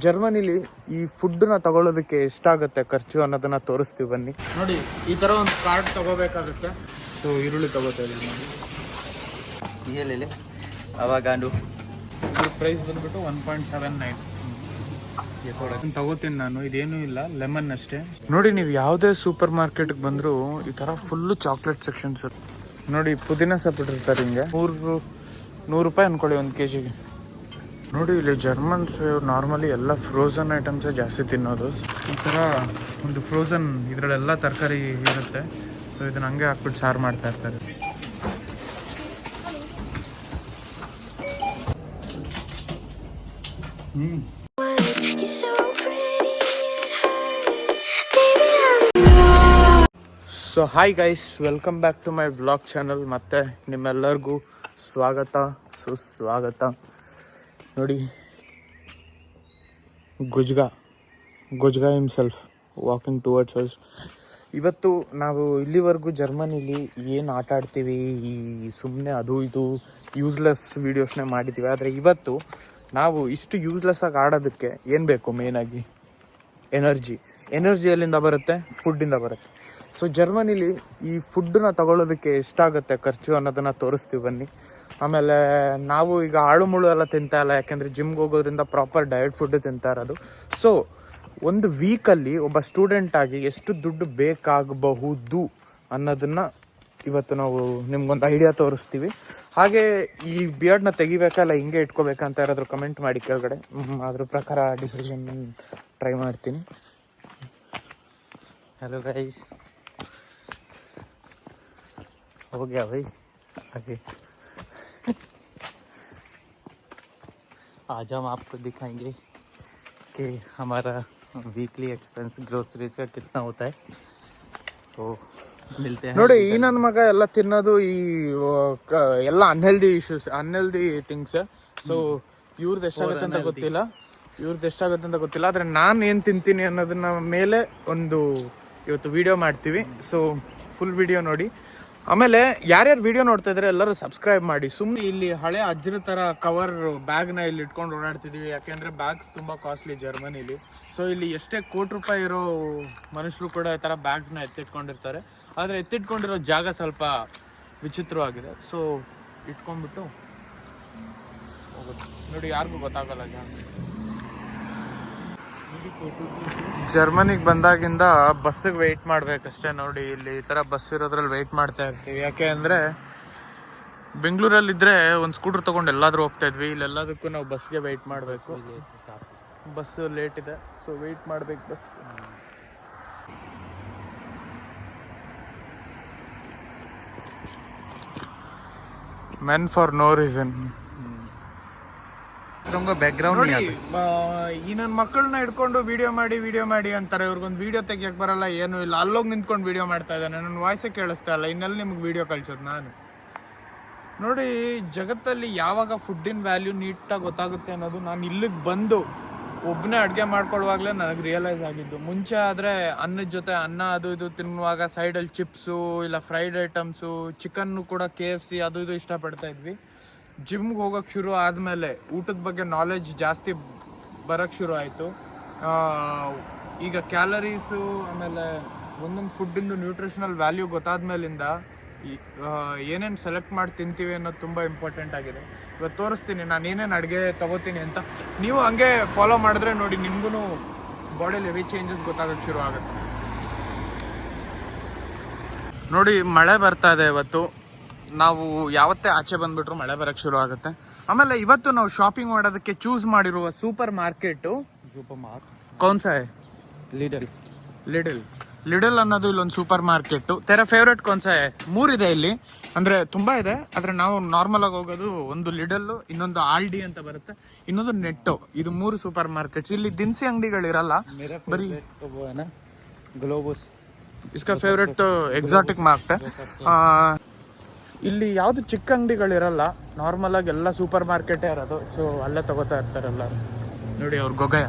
ಜರ್ಮನಿಲಿ ಈ ಫುಡ್ನ ತಗೊಳ್ಳೋದಕ್ಕೆ ಎಷ್ಟಾಗುತ್ತೆ ಖರ್ಚು ಅನ್ನೋದನ್ನ ತೋರಿಸ್ತೀವಿ ಬನ್ನಿ. ನೋಡಿ, ಈ ತರ ಒಂದು ಕಾರ್ಡ್ ತಗೋಬೇಕಾಗುತ್ತೆ. ಸೊ ಈರುಳ್ಳಿ ತಗೋತಾ ಇದ್ದೀವಿ ನೋಡಿ. ಅವಾಗಾಂಡು ಇದ್ರ ಪ್ರೈಸ್ ಬಂದ್ಬಿಟ್ಟು 1.79 ತಗೋತೀನಿ ನಾನು. ಇದೇನೂ ಇಲ್ಲ, ಲೆಮನ್ ಅಷ್ಟೇ. ನೋಡಿ, ನೀವು ಯಾವುದೇ ಸೂಪರ್ ಮಾರ್ಕೆಟ್ಗೆ ಬಂದರೂ ಈ ಥರ ಫುಲ್ಲು ಚಾಕ್ಲೇಟ್ ಸೆಕ್ಷನ್ಸ್. ನೋಡಿ, ಪುದೀನ ಸಪ್ಪಿಟ್ಟಿರ್ತಾರೆ ಹಿಂಗೆ. 100 ರೂಪಾಯಿ ಅಂದ್ಕೊಳ್ಳಿ ಒಂದು ಕೆಜಿಗೆ. ನೋಡಿ, ಇಲ್ಲಿ ಜರ್ಮನ್ಸ್ ನಾರ್ಮಲಿ ಎಲ್ಲ ಫ್ರೋಝನ್ ಐಟಮ್ಸೇ ಜಾಸ್ತಿ ತಿನ್ನೋದು. ಈ ಥರ ಒಂದು ಫ್ರೋಝನ್ ಇದರಲ್ಲೆಲ್ಲ ತರಕಾರಿ ಇರುತ್ತೆ. ಸೊ ಇದನ್ನ ಹಂಗೆ ಹಾಕ್ಬಿಟ್ಟು ಸಾರು ಮಾಡ್ತಾ ಇರ್ತಾರೆ. So hi guys, welcome back to my vlog channel. ಮತ್ತೆ ನಿಮ್ಮೆಲ್ಲರಿಗೂ ಸ್ವಾಗತ, ಸುಸ್ವಾಗತ. ನೋಡಿ, ಗುಜ್ಗಾ ಹಿಮ್ಸೆಲ್ಫ್ ವಾಕಿಂಗ್ ಟುವರ್ಡ್ಸ್ ಅಸ್. ಇವತ್ತು ನಾವು ಇಲ್ಲಿವರೆಗೂ ಜರ್ಮನಿಲಿ ಏನು ಆಟ ಆಡ್ತೀವಿ, ಈ ಸುಮ್ಮನೆ ಅದು ಇದು ಯೂಸ್ಲೆಸ್ ವೀಡಿಯೋಸ್ನೇ ಮಾಡಿದ್ದೀವಿ. ಆದರೆ ಇವತ್ತು ನಾವು ಇಷ್ಟು ಯೂಸ್ಲೆಸ್ ಆಗಿ ಆಡೋದಕ್ಕೆ ಏನು ಬೇಕು? ಮೇಯ್ನಾಗಿ ಎನರ್ಜಿ ಎಲ್ಲಿಂದ ಬರುತ್ತೆ? ಫುಡ್ಡಿಂದ ಬರುತ್ತೆ. ಸೊ ಜರ್ಮನಿಲಿ ಈ ಫುಡ್ಡನ್ನ ತಗೊಳ್ಳೋದಕ್ಕೆ ಎಷ್ಟಾಗುತ್ತೆ ಖರ್ಚು ಅನ್ನೋದನ್ನು ತೋರಿಸ್ತೀವಿ ಬನ್ನಿ. ಆಮೇಲೆ ನಾವು ಈಗ ಆಳು ಮುಳು ಎಲ್ಲ ತಿಂತಾ ಇಲ್ಲ, ಯಾಕೆಂದರೆ ಜಿಮ್ಗೆ ಹೋಗೋದ್ರಿಂದ ಪ್ರಾಪರ್ ಡಯಟ್ ಫುಡ್ ತಿಂತಾ ಇರೋದು. ಸೊ ಒಂದು ವೀಕಲ್ಲಿ ಒಬ್ಬ ಸ್ಟೂಡೆಂಟಾಗಿ ಎಷ್ಟು ದುಡ್ಡು ಬೇಕಾಗಬಹುದು ಅನ್ನೋದನ್ನು ಇವತ್ತು ನಾವು ನಿಮ್ಗೊಂದು ಐಡಿಯಾ ತೋರಿಸ್ತೀವಿ. ಹಾಗೆ ಈ ಬಿಯರ್ಡ್ನ ತೆಗಿಬೇಕಲ್ಲ ಹಿಂಗೆ ಇಟ್ಕೋಬೇಕಂತ ಯಾರಾದರೂ ಕಮೆಂಟ್ ಮಾಡಿ ಕೆಳಗಡೆ. ಅದ್ರ ಪ್ರಕಾರ ಡಿಸಿಷನ್ ಟ್ರೈ ಮಾಡ್ತೀನಿ. हेलो गाइस, हो गया भाई आगे। आज हम आपको दिखाएंगे कि हमारा वीकली एक्सपेंस ग्रोसरीज का कितना होता है. तो मिलते हैं. ನೋಡಿ, ಈ ನನ್ನ ಮಗ ಎಲ್ಲ ತಿನ್ನೋದು ಈ ಎಲ್ಲ ಅನ್ಹೆಲ್ದಿ ಥಿಂಗ್ಸ್. ಸೊ ಇವ್ರದ್ದು ಎಷ್ಟಾಗುತ್ತೆ ಅಂತ ಗೊತ್ತಿಲ್ಲ. ಆದರೆ ನಾನು ಏನು ತಿಂತೀನಿ ಅನ್ನೋದನ್ನ ಮೇಲೆ ಒಂದು ಇವತ್ತು ವಿಡಿಯೋ ಮಾಡ್ತೀವಿ. ಸೊ ಫುಲ್ ವಿಡಿಯೋ ನೋಡಿ. ಆಮೇಲೆ ಯಾರ್ಯಾರು ವಿಡಿಯೋ ನೋಡ್ತಾ ಇದ್ದಾರೆ ಎಲ್ಲರೂ ಸಬ್ಸ್ಕ್ರೈಬ್ ಮಾಡಿ. ಸುಮ್ಮನೆ ಇಲ್ಲಿ ಹಳೆ ಅಜ್ಜರ ಥರ ಕವರ್ ಬ್ಯಾಗ್ನ ಇಲ್ಲಿ ಇಟ್ಕೊಂಡು ಓಡಾಡ್ತಿದ್ದೀವಿ, ಯಾಕೆಂದರೆ ಬ್ಯಾಗ್ಸ್ ತುಂಬ ಕಾಸ್ಟ್ಲಿ ಜರ್ಮನಿಲಿ. ಸೊ ಇಲ್ಲಿ ಎಷ್ಟೇ ಕೋಟಿ ರೂಪಾಯಿ ಇರೋ ಮನುಷ್ಯರು ಕೂಡ ಈ ಥರ ಬ್ಯಾಗ್ಸ್ನ ಎತ್ತಿಟ್ಕೊಂಡಿರ್ತಾರೆ. ಆದರೆ ಎತ್ತಿಟ್ಕೊಂಡಿರೋ ಜಾಗ ಸ್ವಲ್ಪ ವಿಚಿತ್ರವಾಗಿದೆ. ಸೊ ಇಟ್ಕೊಂಡ್ಬಿಟ್ಟು ಹೋಗುತ್ತೆ. ನೋಡಿ, ಯಾರಿಗೂ ಗೊತ್ತಾಗಲ್ಲ ಜಾಗ. ಜರ್ಮನಿಗೆ ಬಂದಾಗಿಂದ ಬಸ್ಸಿಗೆ ವೆಯ್ಟ್ ಮಾಡ್ಬೇಕಷ್ಟೇ. ನೋಡಿ, ಇಲ್ಲಿ ಈ ಥರ ಬಸ್ ಇರೋದ್ರಲ್ಲಿ ವೆಯ್ಟ್ ಮಾಡ್ತಾ ಇರ್ತೀವಿ. ಯಾಕೆ ಅಂದರೆ ಬೆಂಗಳೂರಲ್ಲಿದ್ದರೆ ಒಂದು ಸ್ಕೂಟರ್ ತೊಗೊಂಡು ಎಲ್ಲಾದರೂ ಹೋಗ್ತಾ ಇದ್ವಿ. ಇಲ್ಲೆಲ್ಲದಕ್ಕೂ ನಾವು ಬಸ್ಗೆ ವೆಯ್ಟ್ ಮಾಡಬೇಕು. ಬಸ್ಸು ಲೇಟ್ ಇದೆ, ಸೊ ವೆಯ್ಟ್ ಮಾಡ್ಬೇಕು bus. Men for no reason. Background ಈ ನನ್ನ ಮಕ್ಕಳನ್ನ ಹಿಡ್ಕೊಂಡು ವಿಡಿಯೋ ಮಾಡಿ ಅಂತಾರೆ. ಇವ್ರಿಗೊಂದು ವಿಡಿಯೋ ತೆಗಿಯಕ್ಕೆ ಬರಲ್ಲ, ಏನೂ ಇಲ್ಲ. ಅಲ್ಲೋಗಿ ನಿಂತ್ಕೊಂಡು ವಿಡಿಯೋ ಮಾಡ್ತಾ ಇದ್ದಾನೆ. ನನ್ನ ವಾಯ್ಸೇ ಕೇಳಿಸ್ತಾ ಇಲ್ಲ, ಇನ್ನೆಲ್ಲ ನಿಮ್ಗೆ ವಿಡಿಯೋ ಕಳ್ಸೋದು ನಾನು. ನೋಡಿ, ಜಗತ್ತಲ್ಲಿ ಯಾವಾಗ ಫುಡ್ಡಿನ ವ್ಯಾಲ್ಯೂ ನೀಟಾಗಿ ಗೊತ್ತಾಗುತ್ತೆ ಅನ್ನೋದು ನಾನು ಇಲ್ಲಿಗೆ ಬಂದು ಒಬ್ಬನೇ ಅಡುಗೆ ಮಾಡ್ಕೊಳ್ಳುವಾಗಲೇ ನನಗೆ ರಿಯಲೈಸ್ ಆಗಿದ್ದು. ಮುಂಚೆ ಆದರೆ ಅನ್ನದ ಜೊತೆ ಅನ್ನ ಅದು ಇದು ತಿನ್ನುವಾಗ ಸೈಡಲ್ಲಿ ಚಿಪ್ಸು ಇಲ್ಲ ಫ್ರೈಡ್ ಐಟಮ್ಸು, ಚಿಕನ್ನು ಕೂಡ KFC ಅದು ಇದು ಇಷ್ಟಪಡ್ತಾ ಇದ್ವಿ. ಜಿಮ್ಗೆ ಹೋಗೋಕ್ಕೆ ಶುರು ಆದಮೇಲೆ ಊಟದ ಬಗ್ಗೆ ನಾಲೆಜ್ ಜಾಸ್ತಿ ಬರೋಕ್ಕೆ ಶುರು ಆಯಿತು. ಈಗ ಕ್ಯಾಲರೀಸು ಆಮೇಲೆ ಒಂದೊಂದು ಫುಡ್ಡಿಂದು ನ್ಯೂಟ್ರಿಷನಲ್ ವ್ಯಾಲ್ಯೂ ಗೊತ್ತಾದ್ಮೇಲಿಂದ ಏನೇನು ಸೆಲೆಕ್ಟ್ ಮಾಡಿ ತಿಂತೀವಿ ಅನ್ನೋದು ತುಂಬ ಇಂಪಾರ್ಟೆಂಟ್ ಆಗಿದೆ. ಇವತ್ತು ತೋರಿಸ್ತೀನಿ ನಾನು ಏನೇನು ಅಡುಗೆ ತೊಗೋತೀನಿ ಅಂತ. ನೀವು ಹಂಗೆ ಫಾಲೋ ಮಾಡಿದ್ರೆ ನೋಡಿ, ನಿಮಗೂ ಬಾಡಿಯಲ್ಲಿ ಹೆವಿ ಚೇಂಜಸ್ ಗೊತ್ತಾಗೋಕ್ಕೆ ಶುರು ಆಗುತ್ತೆ. ನೋಡಿ, ಮಳೆ ಬರ್ತಾ ಇದೆ ಇವತ್ತು. ನಾವು ಯಾವತ್ತೇ ಆಚೆ ಬಂದುಬಿಟ್ರು ಮಳೆ ಬರೋಕ್ಕೆ ಶುರು ಆಗುತ್ತೆ. ಆಮೇಲೆ ಇವತ್ತು ನಾವು ಶಾಪಿಂಗ್ ಮಾಡೋದಕ್ಕೆ ಚೂಸ್ ಮಾಡಿರುವ ಸೂಪರ್ ಮಾರ್ಕೆಟು ಕೌನ್ಸಾ ಲಿಡಲ್ ಅನ್ನೋದು ಇಲ್ಲೊಂದು ಸೂಪರ್ ಮಾರ್ಕೆಟು. ತೆರ ಫೇವ್ರೇಟ್ ಕೌನ್ಸಾ 3 ಇದೆ ಇಲ್ಲಿ, ಅಂದರೆ ತುಂಬ ಇದೆ. ಆದರೆ ನಾವು ನಾರ್ಮಲ್ ಆಗಿ ಹೋಗೋದು ಒಂದು ಲಿಡಲ್ಲು, ಇನ್ನೊಂದು ಆಲ್ಡಿ ಅಂತ ಬರುತ್ತೆ, ಇನ್ನೊಂದು ನೆಟ್ಟೋ. ಇದು 3 ಸೂಪರ್ ಮಾರ್ಕೆಟ್ಸ್. ಇಲ್ಲಿ ದಿನಸಿ ಅಂಗಡಿಗಳಿರಲ್ಲ, ಬರೀ ಗ್ಲೋಬಸ್ ಇಸ್ಕಾ ಫೇವ್ರೇಟ್ ಎಕ್ಸಾಟಿಕ್ ಮಾರ್ಕೆಟ್. ಇಲ್ಲಿ ಯಾವುದು ಚಿಕ್ಕ ಅಂಗಡಿಗಳಿರಲ್ಲ, ನಾರ್ಮಲ್ ಆಗಿ ಎಲ್ಲ ಸೂಪರ್ ಮಾರ್ಕೆಟೇ ಇರೋದು. ಸೊ ಅಲ್ಲೇ ತಗೋತಾ ಇರ್ತಾರೆ ಎಲ್ಲರೂ. ನೋಡಿ, ಅವ್ರ ಗೊಗಯ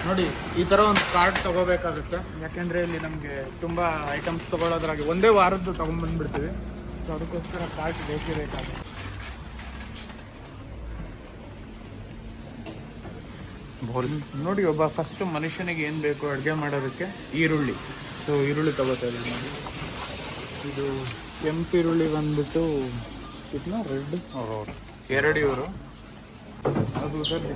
ನೋಡಿ, ಈ ಥರ ಒಂದು ಕಾರ್ಡ್ ತಗೋಬೇಕಾಗುತ್ತೆ. ಯಾಕೆಂದರೆ ಇಲ್ಲಿ ನಮಗೆ ತುಂಬ ಐಟಮ್ಸ್ ತೊಗೊಳೋದ್ರಾಗಿ ಒಂದೇ ವಾರದ್ದು ತೊಗೊಂಡ್ಬಂದ್ಬಿಡ್ತೀವಿ. ಸೊ ಅದಕ್ಕೋಸ್ಕರ ಕಾರ್ಡ್ ಬೇಕೇ ಬೇಕಾಗುತ್ತೆ. ಬೋಲ್ ನೋಡಿ ಒಬ್ಬ ಫಸ್ಟ್ ಮನುಷ್ಯನಿಗೆ ಏನು ಬೇಕು ಅಡುಗೆ ಮಾಡೋದಕ್ಕೆ ಈರುಳ್ಳಿ. ಸೊ ಈರುಳ್ಳಿ ತಗೋತಾ ಇದ್ದೀನಿ ನಾನು. ಇದು ಕೆಂಪು ಈರುಳ್ಳಿ ಬಂದ್ಬಿಟ್ಟು ಇದನ್ನ ರೆಡ್ 2 ಯೂರೋ. ಅದು ಸರ್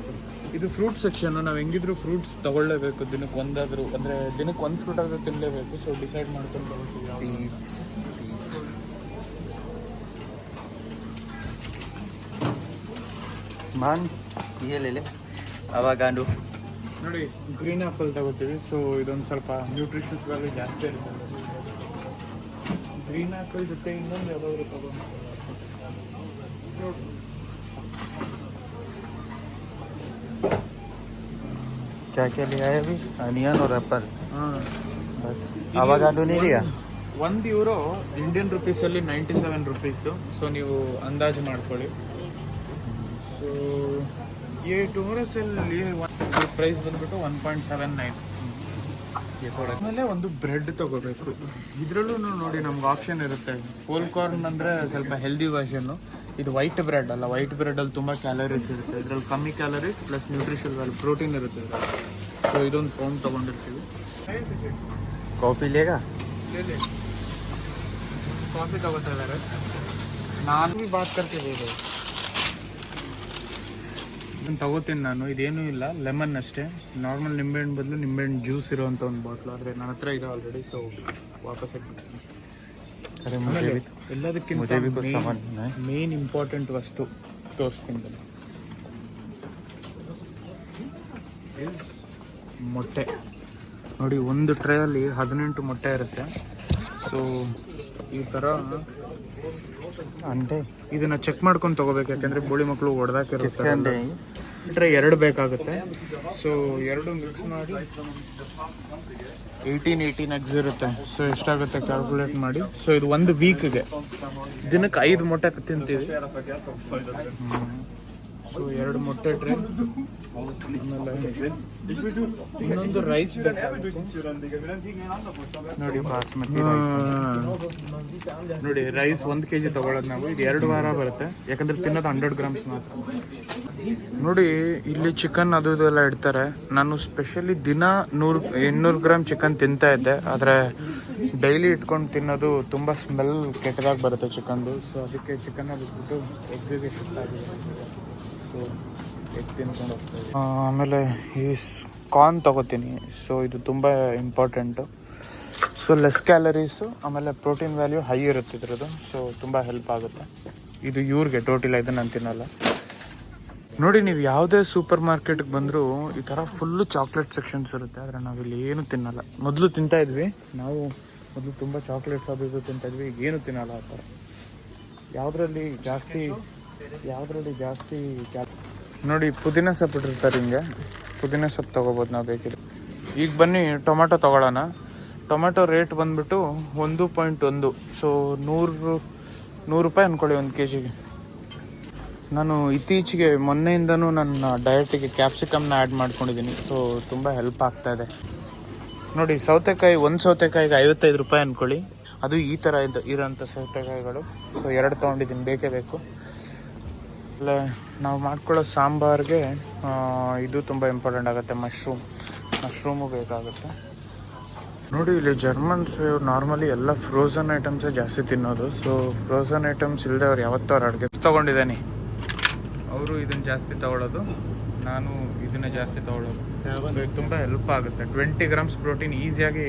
ಇದು ಫ್ರೂಟ್ ಸೆಕ್ಷನ್. ನಾವು ಹೆಂಗಿದ್ರು ಫ್ರೂಟ್ಸ್ ತಗೊಳ್ಳೇಬೇಕು, ದಿನಕ್ಕೆ ಒಂದಾದರೂ, ಅಂದರೆ ದಿನಕ್ಕೆ ಒಂದು ಫ್ರೂಟ್ ಆದರೂ ತಿನ್ನಲೇಬೇಕು. ಸೊ ಡಿಸೈಡ್ ಮಾಡ್ಕೊಂಡು ತಗೋತೀವಿ. मान ये ले ले ಅವಾಗಾಂಡು. ನೋಡಿ ಗ್ರೀನ್ ಆ್ಯಪಲ್ ತಗೋತೀವಿ. ಸೊ ಇದೊಂದು ಸ್ವಲ್ಪ ನ್ಯೂಟ್ರಿಷನ್ಸ್ ವ್ಯಾಲ್ಯೂ ಜಾಸ್ತಿ ಇರುತ್ತೆ. ಗ್ರೀನ್ ಆ್ಯಪಲ್ ಜೊತೆ ಇನ್ನೊಂದು ಯಾವ್ದಾದ್ರು ತಗೊಂಡು क्या क्या लिया है अभी? अनियन और एप्पल. ಹಾಂ बस ಅವಾಗಾಂಡು नहीं लिया. 1 ಯೂರೋ ಇಂಡಿಯನ್ ರುಪೀಸಲ್ಲಿ 97 ರುಪೀಸು. ಸೊ ನೀವು ಅಂದಾಜು ಮಾಡ್ಕೊಳ್ಳಿ. ಸೊ ಈ ಟೂರಸಲ್ಲಿ ಪ್ರೈಸ್ ಬಂದ್ಬಿಟ್ಟು 1.79. ಆಮೇಲೆ ಒಂದು ಬ್ರೆಡ್ ತಗೋಬೇಕು. ಇದರಲ್ಲೂ ನೋಡಿ ನಮ್ಗೆ ಆಪ್ಷನ್ ಇರುತ್ತೆ. ಹೋಲ್ ಕಾರ್ನ್ ಅಂದರೆ ಸ್ವಲ್ಪ ಹೆಲ್ದಿ ವರ್ಷನ್ನು. ಇದು ವೈಟ್ ಬ್ರೆಡ್ ಅಲ್ಲ. ವೈಟ್ ಬ್ರೆಡಲ್ಲಿ ತುಂಬ ಕ್ಯಾಲರೀಸ್ ಇರುತ್ತೆ. ಇದರಲ್ಲಿ ಕಮ್ಮಿ calories plus nutrition value protein ಇರುತ್ತೆ. ಸೊ ಇದೊಂದು ಪೌಂಡ್ ತೊಗೊಂಡಿರ್ತೀವಿ. कॉफी लेगा? ಕಾಫಿ ತಗೋತಾ ಇದ್ದಾರೆ. ನಾನು ಭೀ ಬಾತ್ ಕರ್ತೀವಿ. ಇದನ್ನು ತಗೋತೀನಿ ನಾನು. ಇದೇನೂ ಇಲ್ಲ, ಲೆಮನ್ ಅಷ್ಟೇ. ನಾರ್ಮಲ್ ನಿಂಬೆಹಣ್ಣು ಬದಲು ನಿಂಬೆಹಣ್ಣು ಜ್ಯೂಸ್ ಇರೋವಂಥ ಒಂದು ಬಾಟ್ಲು. ಆದರೆ ನನ್ನ ಹತ್ರ ಇದೆ ಆಲ್ರೆಡಿ. ಸೊ ವಾಪಸ್ ಹಾಕ್ಬಿಡ್ತೀನಿ. ಎಲ್ಲದಕ್ಕಿಂತ ಮೇನ್ ಇಂಪಾರ್ಟೆಂಟ್ ವಸ್ತು ತೋರಿಸ್ತೀನಿ. ಮೊಟ್ಟೆ ನೋಡಿ, ಒಂದು ಟ್ರೇಯಲ್ಲಿ 18 ಮೊಟ್ಟೆ ಇರುತ್ತೆ. ಸೊ ಈ ಥರ अंडे ಇದನ್ನ ಚೆಕ್ ಮಾಡ್ಕೊಂಡು ತಗೋಬೇಕು. ಯಾಕಂದರೆ ಬೋಳಿ ಮಕ್ಕಳು ಹೊಡೆದಾಕಿರುತ್ತೆ. ಟ್ರೇ 2 ಬೇಕಾಗುತ್ತೆ. ಸೊ 2 ಮಿಕ್ಸ್ ಮಾಡಿ 18 ಎಗ್ಸ್ ಇರುತ್ತೆ. ಸೊ ಎಷ್ಟಾಗುತ್ತೆ ಕ್ಯಾಲ್ಕುಲೇಟ್ ಮಾಡಿ. ಸೊ ಇದು 1 ವೀಕ್ಗೆ ದಿನಕ್ಕೆ 5 ಮೊಟ್ಟೆ ತಿಂತೀವಿ. ಸೊ 2 ಮೊಟ್ಟೆ ಟ್ರೇ. ಆಮೇಲೆ ಇನ್ನೊಂದು ರೈಸ್ ನೋಡಿ. बासमती ನೋಡಿ ರೈಸ್ 1 kg ತಗೊಳ್ಳೋದು ನಾವು. ಇದು 2 ವಾರ ಬರುತ್ತೆ. ಯಾಕಂದ್ರೆ ತಿನ್ನೋದು 100 ಗ್ರಾಮ್ಸ್ ಮಾತ್ರ. ನೋಡಿ ಇಲ್ಲಿ ಚಿಕನ್ ಅದು ಇದೆಲ್ಲ ಇಡ್ತಾರೆ. ನಾನು ಸ್ಪೆಷಲಿ ದಿನ 100-200 ಗ್ರಾಮ್ ಚಿಕನ್ ತಿಂತಾ ಇದ್ದೆ. ಆದರೆ ಡೈಲಿ ಇಟ್ಕೊಂಡು ತಿನ್ನೋದು ತುಂಬ ಸ್ಮೆಲ್ ಕೆಟ್ಟದಾಗಿ ಬರುತ್ತೆ ಚಿಕನ್ದು. ಸೊ ಅದಕ್ಕೆ ಚಿಕನ್ನ ಬಿಟ್ಬಿಟ್ಟು ಎಗ್ಗಿಗೆ ಶಿಫ್ಟ್ ಆಗಿದೆ. ಸೊ ಎಗ್ ತಿನ್ಕೊಂಡು ಹೋಗ್ತಾಯಿದೆ. ಆಮೇಲೆ ಈ ಕಾರ್ನ್ ತೊಗೋತೀನಿ. ಸೊ ಇದು ತುಂಬ ಇಂಪಾರ್ಟೆಂಟು. ಸೊ ಲೆಸ್ ಕ್ಯಾಲರೀಸು, ಆಮೇಲೆ ಪ್ರೋಟೀನ್ ವ್ಯಾಲ್ಯೂ ಹೈ ಇರುತ್ತೆ ಇದ್ರದ್ದು. ಸೊ ತುಂಬ ಹೆಲ್ಪ್ ಆಗುತ್ತೆ. ಇದು ಇವ್ರಿಗೆ ಟೋಟಿಲ್ಲ, ಇದು ನಾನು ತಿನ್ನಲ್ಲ. ನೋಡಿ, ನೀವು ಯಾವುದೇ ಸೂಪರ್ ಮಾರ್ಕೆಟ್ಗೆ ಬಂದರೂ ಈ ಥರ ಫುಲ್ಲು ಚಾಕ್ಲೇಟ್ ಸೆಕ್ಷನ್ಸ್ ಇರುತ್ತೆ. ಆದರೆ ನಾವಿಲ್ಲಿ ಏನು ತಿನ್ನಲ್ಲ. ಮೊದಲು ತಿಂತಾಯಿದ್ವಿ ನಾವು. ಮೊದಲು ತುಂಬ ಚಾಕ್ಲೇಟ್ಸ್ ಅದು ಇದು ತಿಂತಾಯಿದ್ವಿ. ಈಗ ಏನು ತಿನ್ನಲ್ಲ ಆ ಥರ. ಯಾವುದ್ರಲ್ಲಿ ಜಾಸ್ತಿ ನೋಡಿ ಪುದೀನ ಸೊಪ್ಪು ಇಟ್ಟಿರ್ತಾರೆ ಹಿಂಗೆ. ಪುದೀನ ಸೊಪ್ಪು ತೊಗೋಬೋದು ನಾವು ಬೇಕಿದ್ರೆ. ಈಗ ಬನ್ನಿ ಟೊಮೆಟೊ ತೊಗೊಳ್ಳೋಣ. ಟೊಮೆಟೊ ರೇಟ್ ಬಂದುಬಿಟ್ಟು 1.1. ಸೊ 100 ರೂಪಾಯಿ ಅಂದ್ಕೊಳ್ಳಿ 1 kg. ನಾನು ಇತ್ತೀಚೆಗೆ ಮೊನ್ನೆಯಿಂದನೂ ನನ್ನ ಡಯಟಿಗೆ ಕ್ಯಾಪ್ಸಿಕಮ್ನ ಆ್ಯಡ್ ಮಾಡ್ಕೊಂಡಿದ್ದೀನಿ. ಸೊ ತುಂಬ ಹೆಲ್ಪ್ ಆಗ್ತಾಯಿದೆ. ನೋಡಿ ಸೌತೆಕಾಯಿ, ಒಂದು ಸೌತೆಕಾಯಿಗೆ 55 ರೂಪಾಯಿ ಅಂದ್ಕೊಳ್ಳಿ. ಅದು ಈ ಥರ ಇರೋಂಥ ಸೌತೆಕಾಯಿಗಳು. ಸೊ 2 ತೊಗೊಂಡಿದ್ದೀನಿ, ಬೇಕೇ ಬೇಕು. ಆಮೇಲೆ ನಾವು ಮಾಡ್ಕೊಳ್ಳೋ ಸಾಂಬಾರಿಗೆ ಇದು ತುಂಬ ಇಂಪಾರ್ಟೆಂಟ್ ಆಗುತ್ತೆ. ಮಶ್ರೂಮು ಬೇಕಾಗುತ್ತೆ. ನೋಡಿ ಇಲ್ಲಿ ಜರ್ಮನ್ಸ್ ನಾರ್ಮಲಿ ಎಲ್ಲ ಫ್ರೋಝನ್ ಐಟಮ್ಸೇ ಜಾಸ್ತಿ ತಿನ್ನೋದು. ಸೊ ಫ್ರೋಝನ್ ಐಟಮ್ಸ್ ಇಲ್ಲದೆ ಅವ್ರು ಯಾವತ್ತೂ ಅವ್ರ ಅಡುಗೆ ತೊಗೊಂಡಿದ್ದಾನೆ. ಅವರು ಇದನ್ನು ಜಾಸ್ತಿ ತೊಗೊಳ್ಳೋದು, ನಾನು ಇದನ್ನು ಜಾಸ್ತಿ ತೊಗೊಳ್ಳೋದು. ಸೊ ಇದು ತುಂಬ ಹೆಲ್ಪ್ ಆಗುತ್ತೆ. 20 ಗ್ರಾಮ್ಸ್ ಪ್ರೋಟೀನ್ ಈಸಿಯಾಗಿ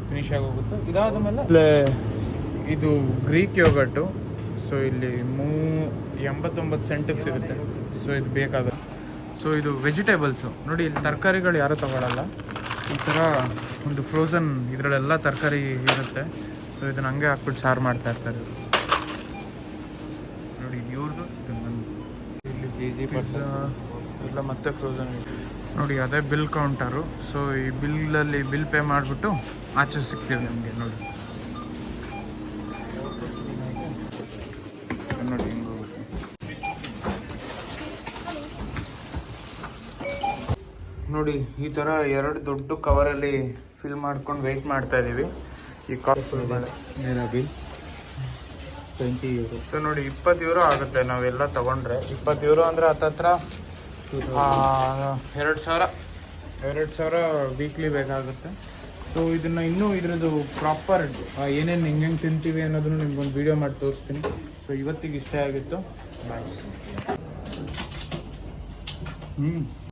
ಫಿನಿಶ್ ಆಗಿ ಹೋಗುತ್ತೆ. ಇದಾದ ಮೇಲೆ ಇದು ಗ್ರೀಕ್ ಯೋಗಟ್ಟು. ಸೊ ಇಲ್ಲಿ 89 ಸೆಂಟಿಗೆ ಸಿಗುತ್ತೆ. ಸೊ ಇದು ಬೇಕಾಗುತ್ತೆ. ಸೊ ಇದು ವೆಜಿಟೇಬಲ್ಸು. ನೋಡಿ ಇಲ್ಲಿ ತರಕಾರಿಗಳು ಯಾರೂ ತೊಗೊಳ್ಳಲ್ಲ. ಈ ಥರ ಒಂದು ಫ್ರೋಝನ್ ಇದರಲ್ಲೆಲ್ಲ ತರಕಾರಿ ಇರುತ್ತೆ. ಸೊ ಇದನ್ನ ಹಂಗೆ ಹಾಕ್ಬಿಟ್ಟು ಸಾರು ಮಾಡ್ತಾ ಇರ್ತಾರೆ. ನೋಡಿ ಇವ್ರದ್ದು ಇಲ್ಲಿ ಈಸಿ ಪಿಜ್ಜಾ ಎಲ್ಲ ಮತ್ತೆ ಫ್ರೋಝನ್. ನೋಡಿ ಅದೇ ಬಿಲ್ ಕೌಂಟರು. ಸೊ ಈ ಬಿಲ್ಲಲ್ಲಿ ಬಿಲ್ ಪೇ ಮಾಡಿಬಿಟ್ಟು ಆಚೆ ಸಿಗ್ತೀವಿ ನಮಗೆ. ನೋಡಿ ನೋಡಿ ನೋಡಿ ಈ ಥರ 2 ದೊಡ್ಡ ಕವರಲ್ಲಿ ಫಿಲ್ ಮಾಡ್ಕೊಂಡು ವೆಯ್ಟ್ ಮಾಡ್ತಾ ಇದ್ದೀವಿ. ಈ ಕಾಫಿ ಬಿಲ್ 20 ಯೂರೋ. ಸೊ ನೋಡಿ 20 ಯೂರೋ ಆಗುತ್ತೆ ನಾವೆಲ್ಲ ತೊಗೊಂಡ್ರೆ. 20 ಯೂರೋ ಅಂದರೆ ಹತ್ತತ್ರ $2,000 ವೀಕ್ಲಿ ಬೇಕಾಗುತ್ತೆ. ಸೊ ಇದನ್ನು ಇನ್ನೂ ಇದ್ರದ್ದು ಪ್ರಾಪರ್ ಏನೇನು ಹೆಂಗೆ ತಿಂತೀವಿ ಅನ್ನೋದನ್ನು ನಿಮ್ಗೊಂದು ವೀಡಿಯೋ ಮಾಡಿ ತೋರಿಸ್ತೀನಿ. ಸೊ ಇವತ್ತಿಗೆ ಇಷ್ಟ ಆಗಿತ್ತು. ಬಾಯ್.